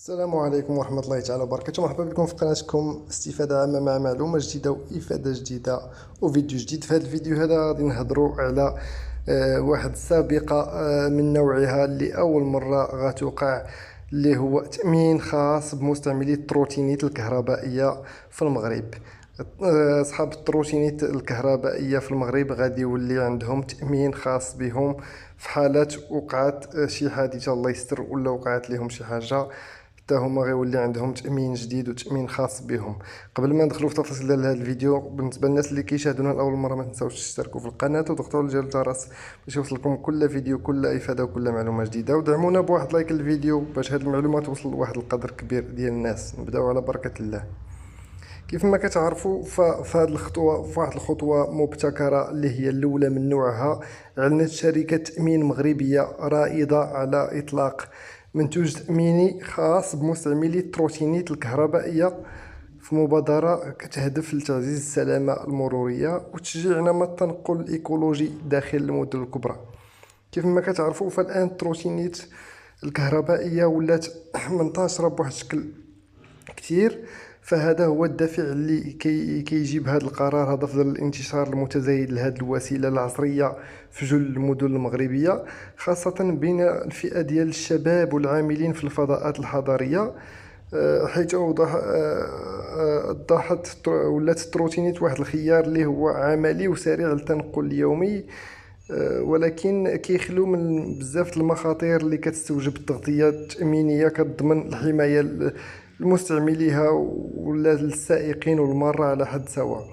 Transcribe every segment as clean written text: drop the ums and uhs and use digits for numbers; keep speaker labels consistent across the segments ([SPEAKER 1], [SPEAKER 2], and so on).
[SPEAKER 1] السلام عليكم ورحمة الله تعالى وبركاته. مرحبا بكم في قناتكم استفادة عامة مع معلومة جديدة وإفادة جديدة وفيديو جديد. في هذا الفيديو هذا غادي نهضروا على واحد السابقة من نوعها اللي أول مرة غتوقع، اللي هو تأمين خاص بمستعملي التروتينيت الكهربائية في المغرب. أصحاب التروتينيت الكهربائية في المغرب غادي يولي عندهم تأمين خاص بهم في حالة وقعت شي حادثة الله يستر، ولا وقعت لهم شي حاجة، حتى هما غيولي عندهم تأمين جديد وتأمين خاص بهم. قبل ما ندخلوا في تفاصيل ديال هذا الفيديو، بالنسبة للناس اللي كيشاهدونا لأول مرة ما تنساوش تشتركوا في القناة وتضغطوا على جرس الجرس باش يوصلكم كل فيديو، كل إفادة وكل معلومة جديدة، ودعمونا بواحد لايك للفيديو باش هذه المعلومة توصل لواحد القدر كبير ديال الناس. نبداو على بركة الله. كيف ما كتعرفوا فهاد الخطوة فواحد الخطوة مبتكرة اللي هي الأولى من نوعها، أعلنت شركة تأمين مغربية رائدة على إطلاق منتوج تأميني خاص بمستعملي التروتينيت الكهربائية في مبادرة كتهدف لتعزيز السلامة المرورية وتشجيع نمط التنقل الإيكولوجي داخل المدن الكبرى. كيف ما كتعرفوا فالآن التروتينيت الكهربائية ولات منتشرة بواحد الشكل كتير، فهذا هو الدافع اللي كيجيب هذا القرار هذا في ظل الانتشار المتزايد لهذه الوسيله العصريه في جل المدن المغربيه، خاصه بين الفئه ديال الشباب والعاملين في الفضاءات الحضريه. حيث أوضحت ولات التروتينيت واحد الخيار اللي هو عملي وسريع للتنقل اليومي، ولكن كيخلو من بزاف المخاطر اللي كتستوجب التغطيات التأمينية كتضمن الحماية لمستعمليها ولا للسائقين والمارة على حد سواء.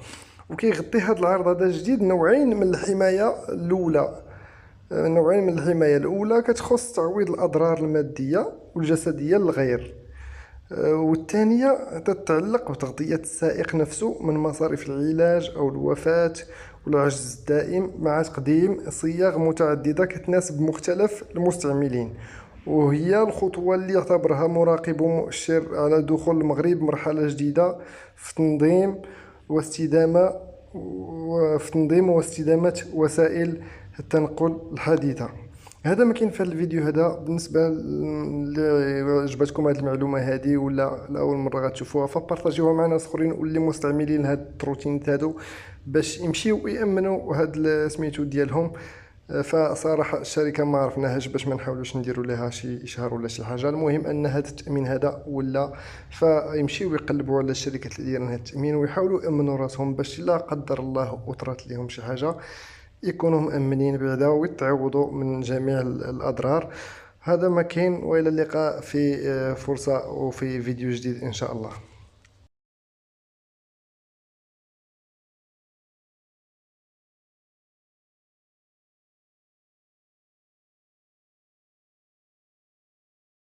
[SPEAKER 1] وكيغطي هذا العرض هذا جديد نوعين من الحماية. الأولى كتخص تعويض الأضرار المادية والجسدية للغير، والثانية تتعلق بتغطية السائق نفسه من مصاريف العلاج أو الوفاة والعجز الدائم، مع تقديم صيغ متعددة كتناسب مختلف المستعملين. وهي الخطوة اللي يعتبرها مراقب مؤشر على دخول المغرب مرحلة جديدة في تنظيم واستدامة وسائل التنقل الحديثة. هذا ما كاين في هذا الفيديو هذا. بالنسبه اللي عجبتكم هذه المعلومه هذه ولا لاول مره غتشوفوها، فبارطاجيوها مع ناس اخرين واللي مستعملين هاد التروتينات هادو باش يمشيو يامنوا هاد سميتو ديالهم. فصراحه الشركه ما عرفناهاش باش ما نحاولوش نديروا لها شي اشهار ولا شي حاجه. المهم ان هذا التامين هذا ولا فيمشيو يقلبوا على الشركات اللي دايرين هذا التامين ويحاولوا يامنوا راسهم باش لا قدر الله وطرات لهم شي حاجه يكونوا مأمنين بعدا ويتعوضوا من جميع الأضرار. هذا ما كاين، وإلى اللقاء في فرصة وفي فيديو جديد إن شاء الله.